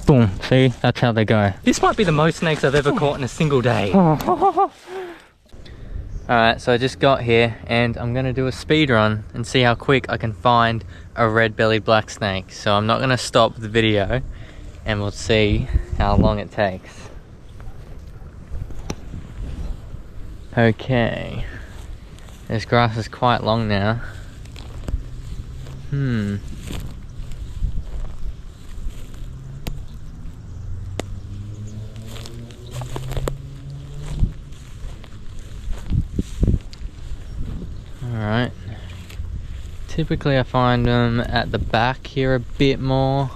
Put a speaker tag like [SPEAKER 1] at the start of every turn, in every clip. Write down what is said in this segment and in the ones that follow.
[SPEAKER 1] Boom, see, that's how they go. This might be the most snakes I've ever caught in a single day. Alright, so I just got here and I'm gonna do a speed run and see how quick I can find a red-bellied black snake. So I'm not gonna stop the video and we'll see how long it takes. Okay, this grass is quite long now. Alright, typically I find them at the back here a bit more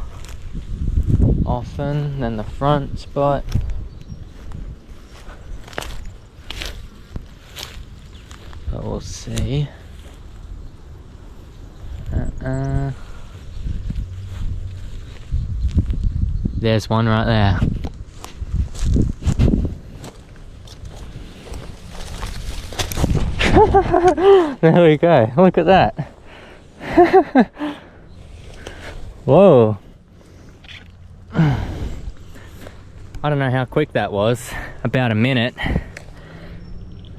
[SPEAKER 1] often than the front spot. But we'll see. There's one right there. There we go, look at that. Whoa. I don't know how quick that was, about a minute.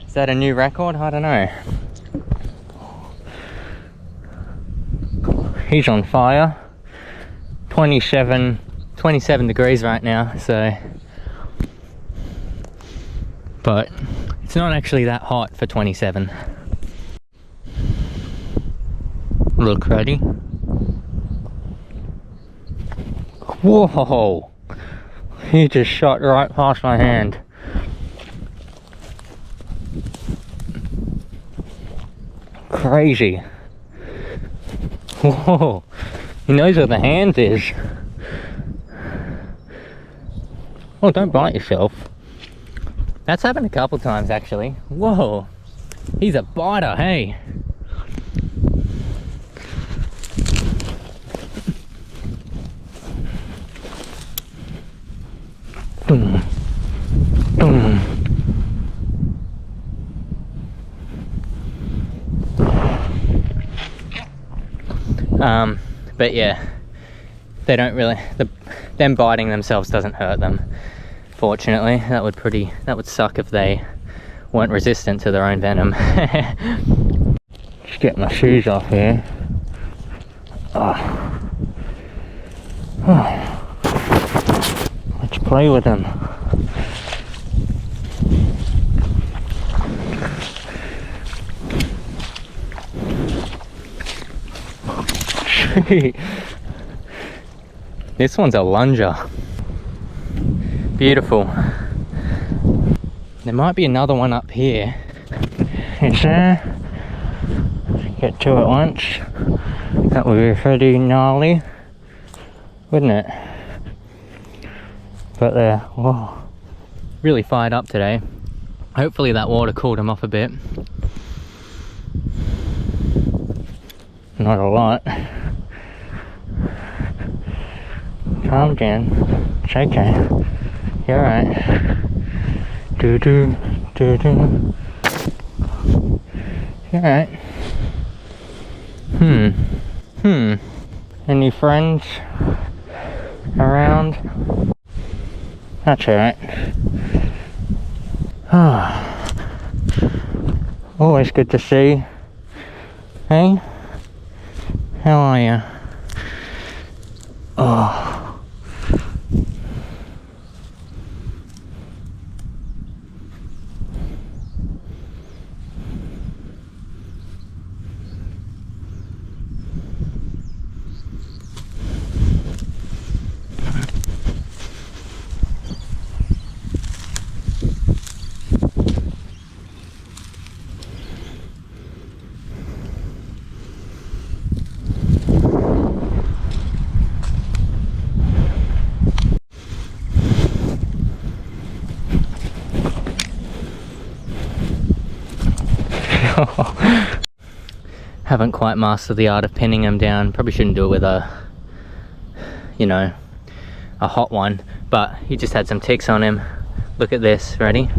[SPEAKER 1] Is that a new record? I don't know. He's on fire. 27 degrees right now, so. But it's not actually that hot for 27. Look, ready? Whoa! He just shot right past my hand. Crazy. Whoa! He knows where the hand is. Oh, don't bite yourself. That's happened a couple times actually. Whoa! He's a biter, hey! Boom. Boom. But yeah, they don't really, them biting themselves doesn't hurt them. Fortunately, that would suck if they weren't resistant to their own venom. Just get my shoes off here. Oh. Let's play with them. This one's a lunger. Beautiful. There might be another one up here. Is there? Get two at once. That would be pretty gnarly, wouldn't it? But they're, whoa, really fired up today. Hopefully that water cooled them off a bit. Not a lot. Calm down. It's okay. You're alright. Doo-doo, doo-doo. You're alright. Any friends around? That's alright. Always good to see. Hey? How are you? Oh. Haven't quite mastered the art of pinning him down. Probably shouldn't do it with a, you know, a hot one, but he just had some ticks on him. Look at this, ready?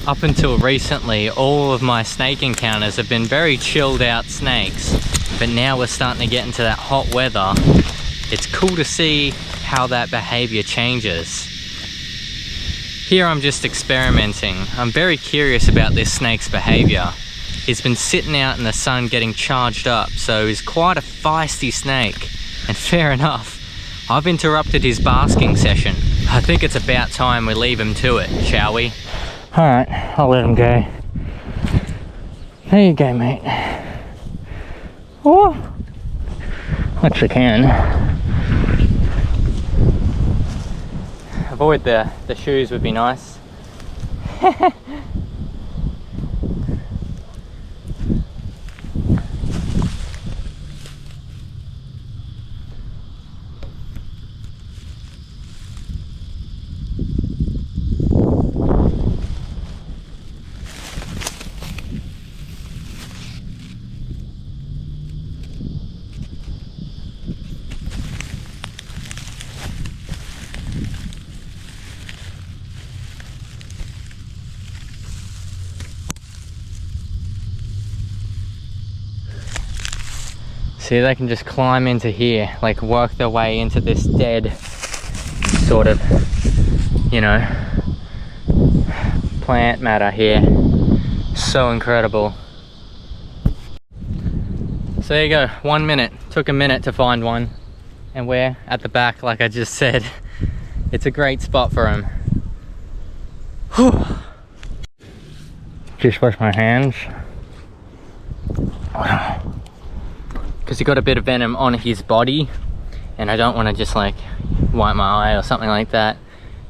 [SPEAKER 1] Up until recently, all of my snake encounters have been very chilled out snakes, but now we're starting to get into that hot weather. It's cool to see how that behavior changes. Here I'm just experimenting. I'm very curious about this snake's behavior. He's been sitting out in the sun getting charged up, so he's quite a feisty snake. And fair enough, I've interrupted his basking session. I think it's about time we leave him to it, shall we? Alright, I'll let him go. There you go, mate. Oh, which I can. Avoid the shoes would be nice. See, they can just climb into here, like work their way into this dead sort of, you know, plant matter here. So incredible. So there you go, 1 minute. Took a minute to find one. And we're at the back, like I just said. It's a great spot for him. Whew. Just wash my hands. Because he got a bit of venom on his body, and I don't want to just like wipe my eye or something like that.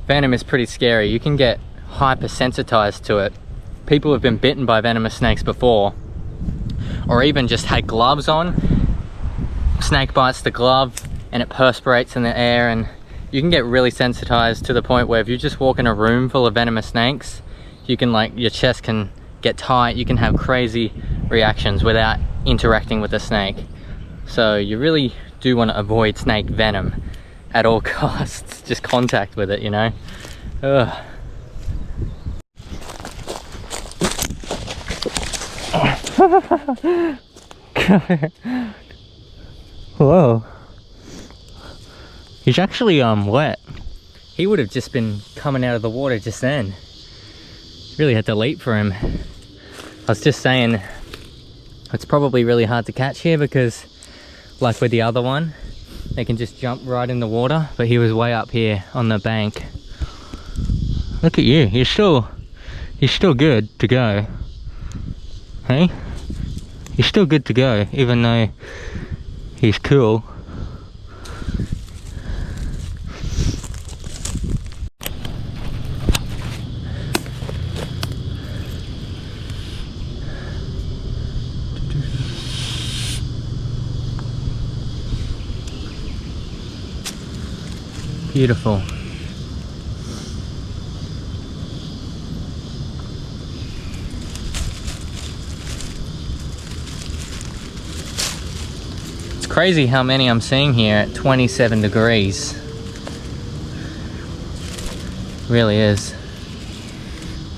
[SPEAKER 1] Venom is pretty scary. You can get hypersensitized to it. People have been bitten by venomous snakes before, or even just had gloves on. Snake bites the glove and it perspirates in the air, and you can get really sensitized to the point where if you just walk in a room full of venomous snakes, you can, like, your chest can get tight, you can have crazy reactions without interacting with the snake. So you really do want to avoid snake venom at all costs. Just contact with it, you know. Ugh. Whoa. He's actually wet. He would have just been coming out of the water just then. Really had to leap for him. I was just saying, it's probably really hard to catch here because, like with the other one, they can just jump right in the water, but he was way up here on the bank. Look at you, you're still good to go. Hey? You're still good to go, even though he's cool. Beautiful. It's crazy how many I'm seeing here at 27 degrees. Really is.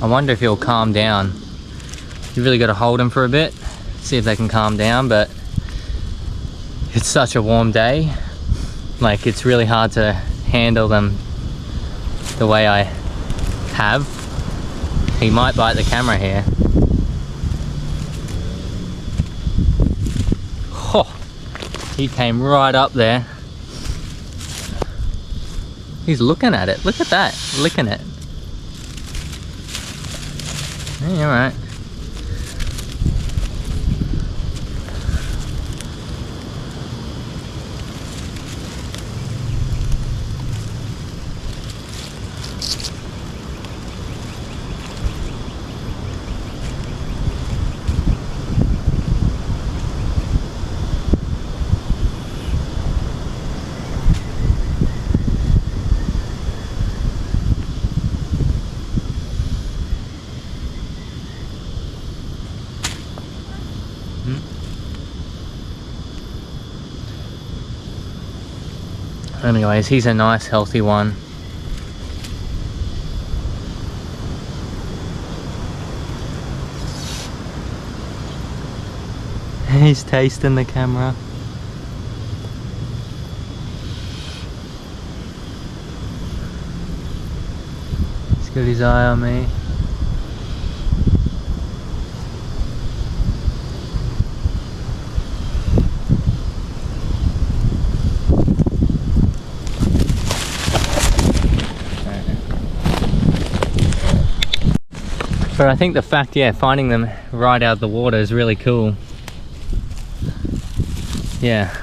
[SPEAKER 1] I wonder if he'll calm down. You really got to hold him for a bit, see if they can calm down, but it's such a warm day. Like, it's really hard to handle them the way I have. He might bite the camera here. Oh, he came right up there. He's looking at it. Look at that, licking it. Hey, all right. Anyways, he's a nice healthy one. He's tasting the camera. He's got his eye on me. But I think the fact, yeah, finding them right out of the water is really cool. Yeah,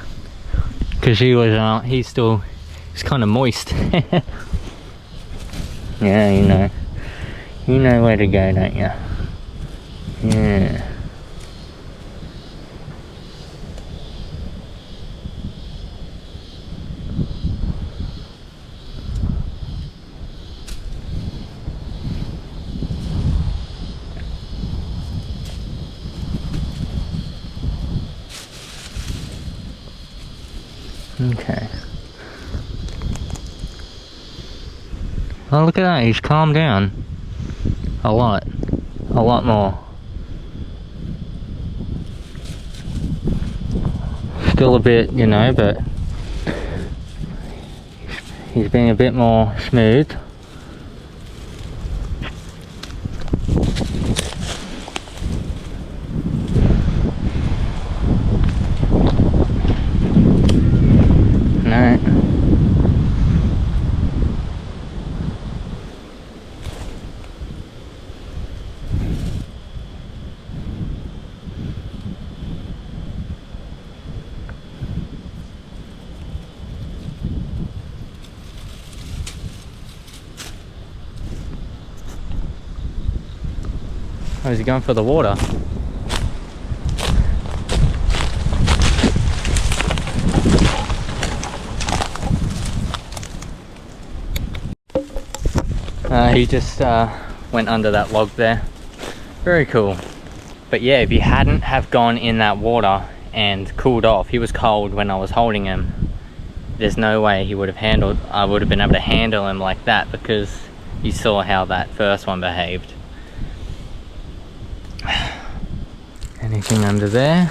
[SPEAKER 1] because he's kind of moist. Yeah, you know where to go, don't you? Yeah. Okay. Oh, look at that, he's calmed down a lot more. Still a bit, you know, but he's being a bit more smooth. No. Oh, is he going for the water? He just went under that log there. Very cool. But yeah, if he hadn't have gone in that water and cooled off, he was cold when I was holding him. There's no way I would have been able to handle him like that, because you saw how that first one behaved. Anything under there?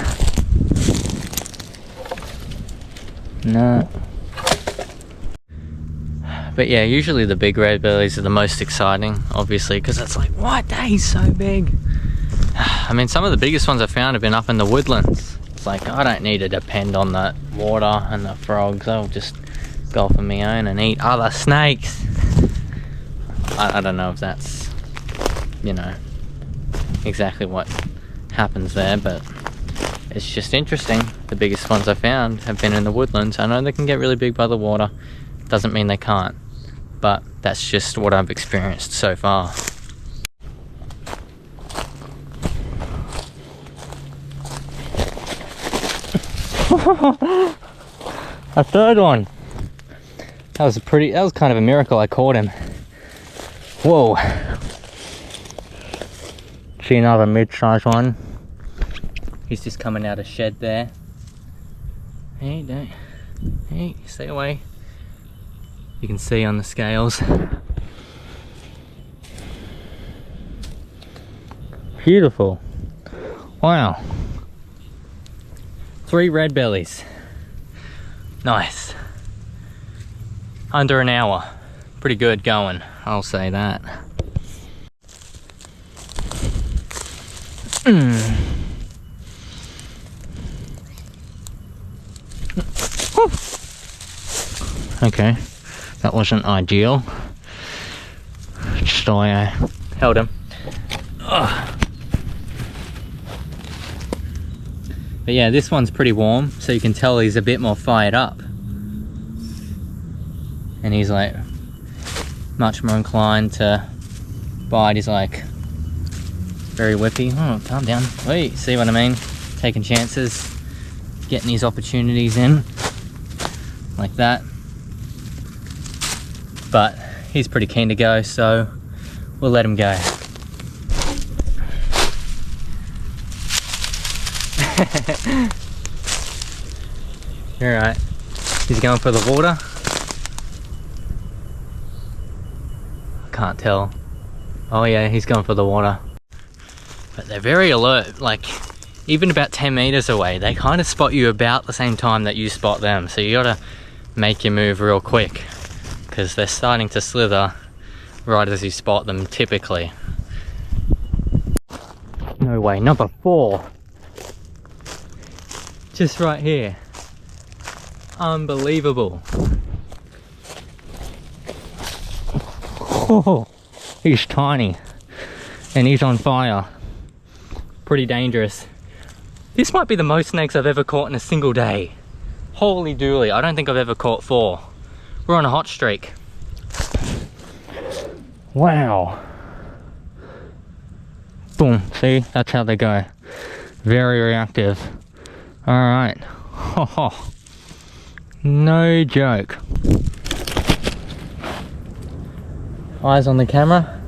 [SPEAKER 1] No. But yeah, usually the big red bellies are the most exciting, obviously, because it's like, what? He's so big. I mean, some of the biggest ones I found have been up in the woodlands. It's like, I don't need to depend on the water and the frogs. I'll just go off on my own and eat other snakes. I don't know if that's, you know, exactly what happens there, but it's just interesting. The biggest ones I found have been in the woodlands. I know they can get really big by the water. Doesn't mean they can't, but that's just what I've experienced so far. A third one. That was kind of a miracle I caught him. Whoa. See another mid-sized one. He's just coming out of shed there. Hey, stay away. You can see on the scales. Beautiful. Wow. 3 red bellies. Nice. Under an hour. Pretty good going, I'll say that. Okay, that wasn't ideal. Just I held him. Ugh. But yeah, this one's pretty warm, so you can tell he's a bit more fired up. And he's like much more inclined to bite. He's like very whippy. Oh, calm down. Wait, see what I mean? Taking chances, getting these opportunities in like that. But he's pretty keen to go, so we'll let him go. Alright, he's going for the water. Can't tell. Oh yeah, he's going for the water. But they're very alert, like even about 10 meters away, they kind of spot you about the same time that you spot them. So you gotta make your move real quick, because they're starting to slither right as you spot them typically. No way, number 4. Just right here. Unbelievable. Oh, he's tiny and he's on fire. Pretty dangerous. This might be the most snakes I've ever caught in a single day. Holy dooly, I don't think I've ever caught 4. We're on a hot streak. Wow. Boom, see, that's how they go. Very reactive. All right. Oh, no joke. Eyes on the camera.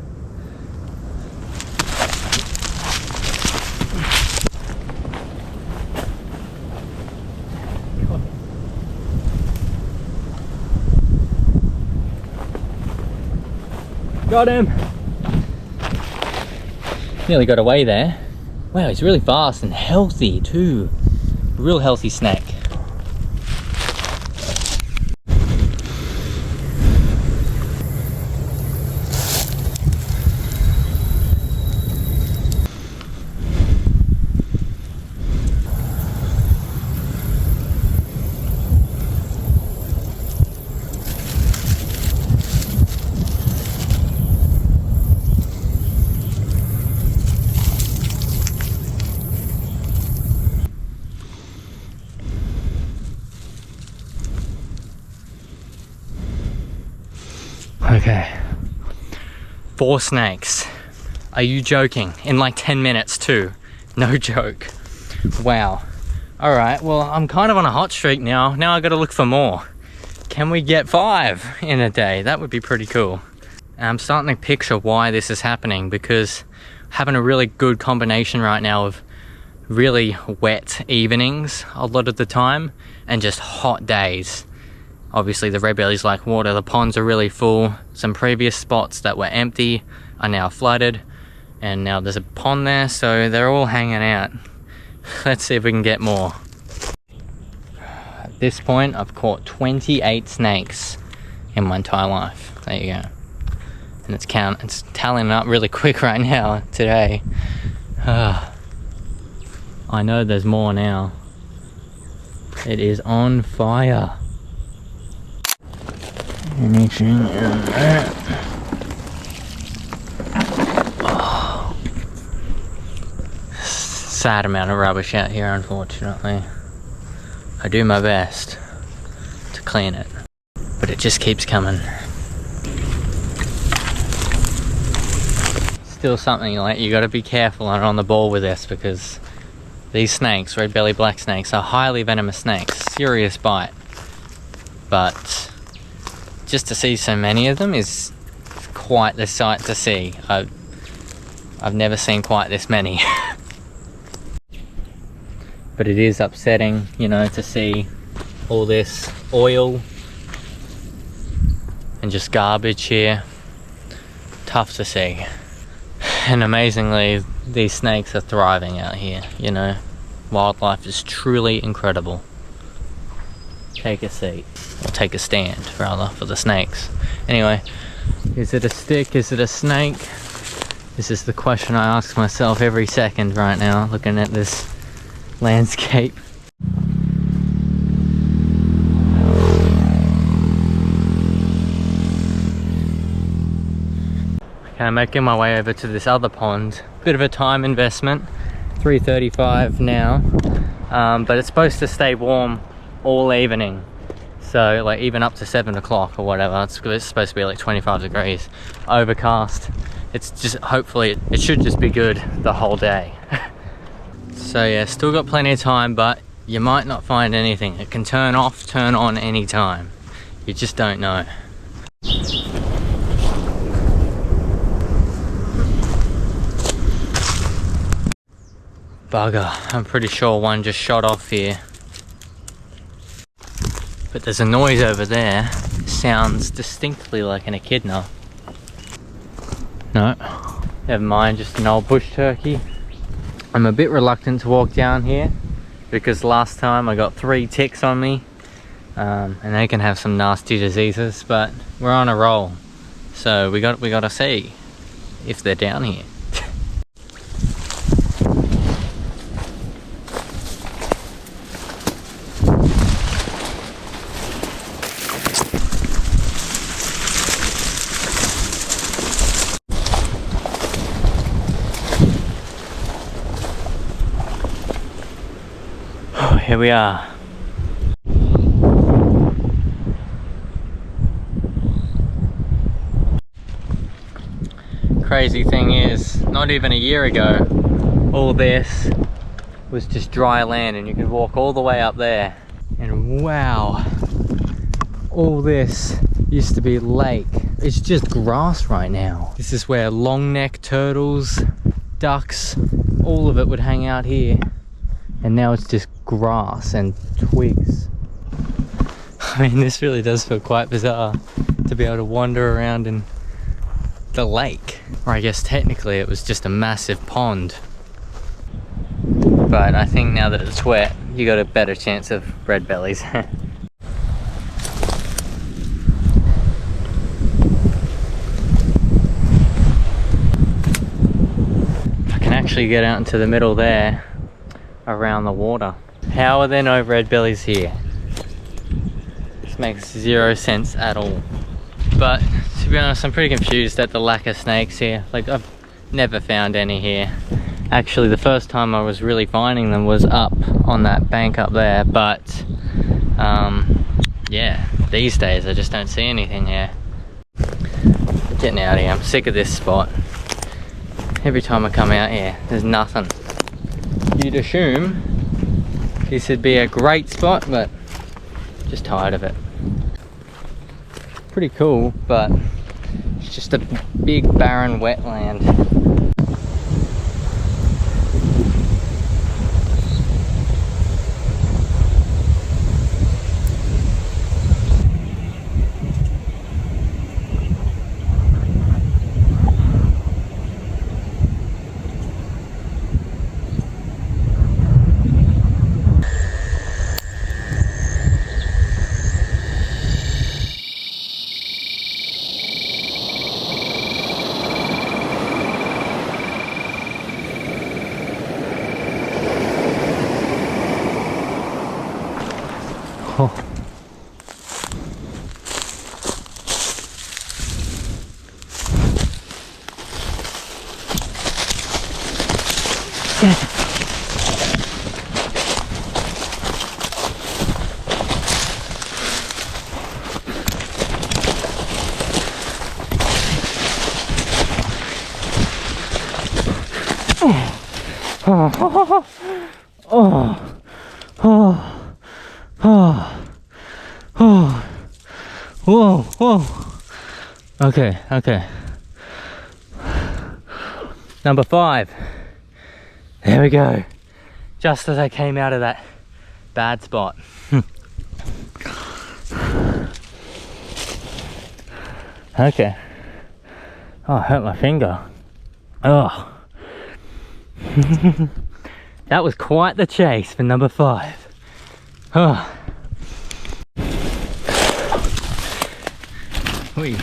[SPEAKER 1] Got him. Nearly got away there. Wow, he's really fast and healthy too. Real healthy snake. Okay, 4 snakes. Are you joking? In like 10 minutes too. No joke. Wow. All right, well, I'm kind of on a hot streak now. Now I gotta look for more. Can we get 5 in a day? That would be pretty cool. I'm starting to picture why this is happening, because having a really good combination right now of really wet evenings a lot of the time and just hot days. Obviously the red bellies like water, the ponds are really full. Some previous spots that were empty are now flooded, and now there's a pond there, so they're all hanging out. Let's see if we can get more. At this point, I've caught 28 snakes in my entire life. There you go. And it's tallying up really quick right now, today. I know there's more now. It is on fire. Anything in there? Oh. Sad amount of rubbish out here, unfortunately. I do my best to clean it, but it just keeps coming. Still something like you got to be careful and on the ball with this, because these snakes, red belly black snakes, are highly venomous snakes. Serious bite, but just to see so many of them is quite the sight to see. I've never seen quite this many. But it is upsetting, you know, to see all this oil and just garbage here. Tough to see. And amazingly, these snakes are thriving out here, you know. Wildlife is truly incredible. Take a seat. Or take a stand, rather, for the snakes. Anyway, is it a stick? Is it a snake? This is the question I ask myself every second right now, looking at this landscape. Okay, I'm making my way over to this other pond. Bit of a time investment. 3:35 now, but it's supposed to stay warm all evening. So like even up to 7 o'clock or whatever. It's supposed to be like 25 degrees, overcast. It's just, hopefully it should just be good the whole day. So yeah, still got plenty of time, but you might not find anything. It can turn off, turn on anytime. You just don't know. Bugger, I'm pretty sure one just shot off here. But there's a noise over there. It sounds distinctly like an echidna. No, never mind, just an old bush turkey. I'm a bit reluctant to walk down here because last time I got 3 ticks on me, and they can have some nasty diseases, but we're on a roll, so we got to see if they're down here. Here we are. Crazy thing is, not even a year ago, all this was just dry land and you could walk all the way up there. And wow, all this used to be lake. It's just grass right now. This is where long-necked turtles, ducks, all of it would hang out here. And now it's just grass and twigs. I mean, this really does feel quite bizarre to be able to wander around in the lake. Or I guess technically it was just a massive pond. But I think now that it's wet, you got a better chance of red bellies. I can actually get out into the middle there, around the water. How are there no red bellies here? This makes 0 sense at all. But to be honest, I'm pretty confused at the lack of snakes here. Like, I've never found any here. Actually, the first time I was really finding them was up on that bank up there, but yeah, these days I just don't see anything here. Getting out of here, I'm sick of this spot. Every time I come out here, there's nothing. You'd assume this would be a great spot, but just tired of it. Pretty cool, but it's just a big barren wetland. Oh. Whoa, whoa. Okay, okay. Number 5. There we go. Just as I came out of that bad spot. Okay. Oh, I hurt my finger. Oh. That was quite the chase for number 5. Oh. Whee.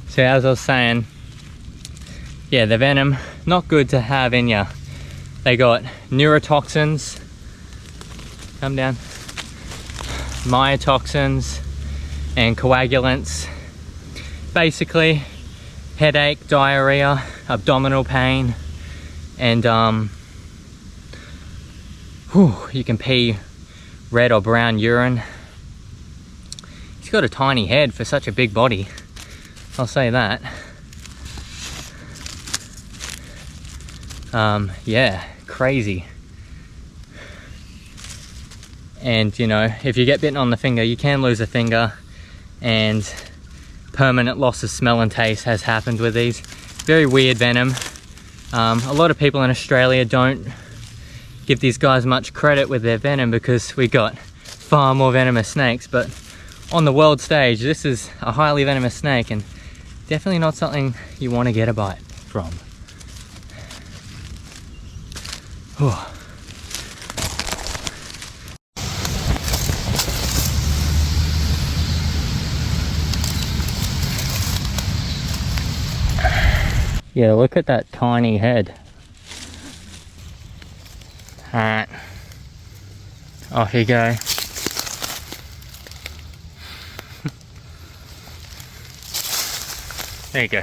[SPEAKER 1] So as I was saying, yeah, the venom, not good to have in ya. They got neurotoxins, come down, mycotoxins and coagulants. Basically, headache, diarrhea, abdominal pain, and you can pee red or brown urine. He's got a tiny head for such a big body, I'll say that. Yeah, crazy. And you know, if you get bitten on the finger, you can lose a finger, and permanent loss of smell and taste has happened with these. Very weird venom. A lot of people in Australia don't give these guys much credit with their venom because we got far more venomous snakes, but on the world stage, this is a highly venomous snake, and Definitely not something you want to get a bite from. Whew. Yeah, look at that tiny head. Alright, off you go. There you go.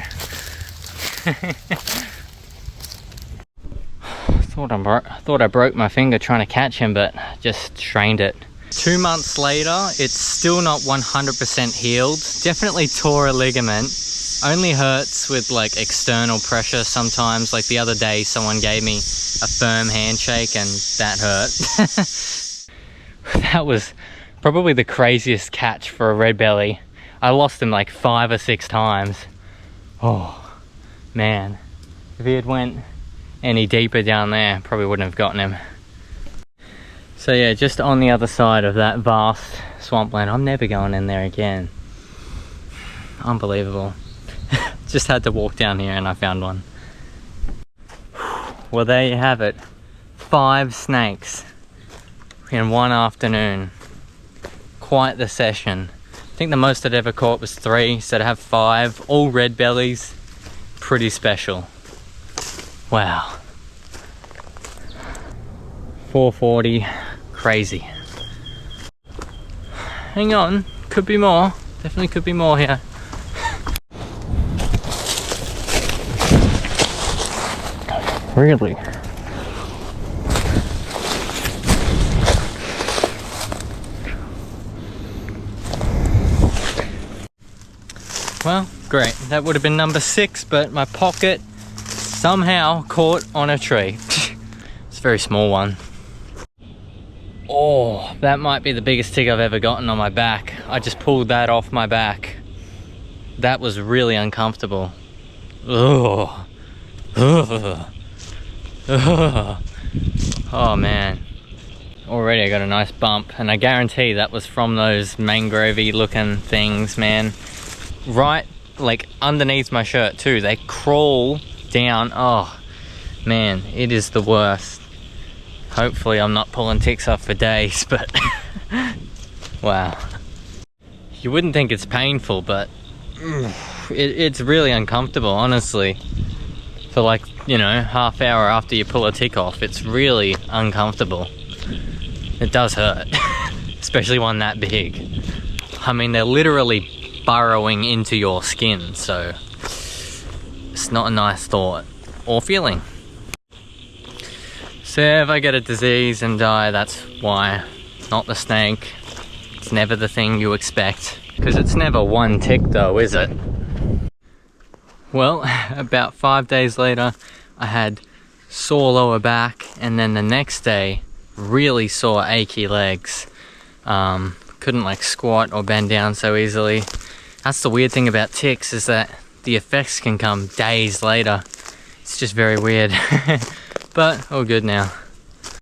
[SPEAKER 1] Thought I broke my finger trying to catch him, but just strained it. 2 months later, it's still not 100% healed. Definitely tore a ligament. Only hurts with like external pressure sometimes. Like the other day, someone gave me a firm handshake and that hurt. That was probably the craziest catch for a red belly. I lost him like 5 or 6 times. Oh man, if he had went any deeper down there, probably wouldn't have gotten him. So yeah, just on the other side of that vast swampland. I'm never going in there again. Unbelievable. Just had to walk down here and I found one. Well, there you have it. 5 snakes in one afternoon. Quite the session. I think the most I'd ever caught was 3, so to have 5, all red bellies, pretty special. Wow. 440, crazy. Hang on, could be more. Definitely could be more here. Really? Well, great. That would have been number 6, but my pocket somehow caught on a tree. It's a very small one. Oh, that might be the biggest tick I've ever gotten on my back. I just pulled that off my back. That was really uncomfortable. Ugh. Ugh. Ugh. Oh man. Already I got a nice bump, and I guarantee that was from those mangrovey looking things, man. Right, like underneath my shirt too. They crawl down. Oh man, it is the worst. Hopefully I'm not pulling ticks off for days, but wow. You wouldn't think it's painful, but it's really uncomfortable, honestly. For like, you know, half hour after you pull a tick off, it's really uncomfortable. It does hurt, especially one that big. I mean, they're literally burrowing into your skin, so it's not a nice thought or feeling. So if I get a disease and die, that's why, not the snake. It's never the thing you expect, because it's never one tick though, is it? Well, about 5 days later, I had sore lower back, and then the next day, really sore achy legs. Couldn't like squat or bend down so easily. That's the weird thing about ticks, is that the effects can come days later. It's just very weird. But all good now.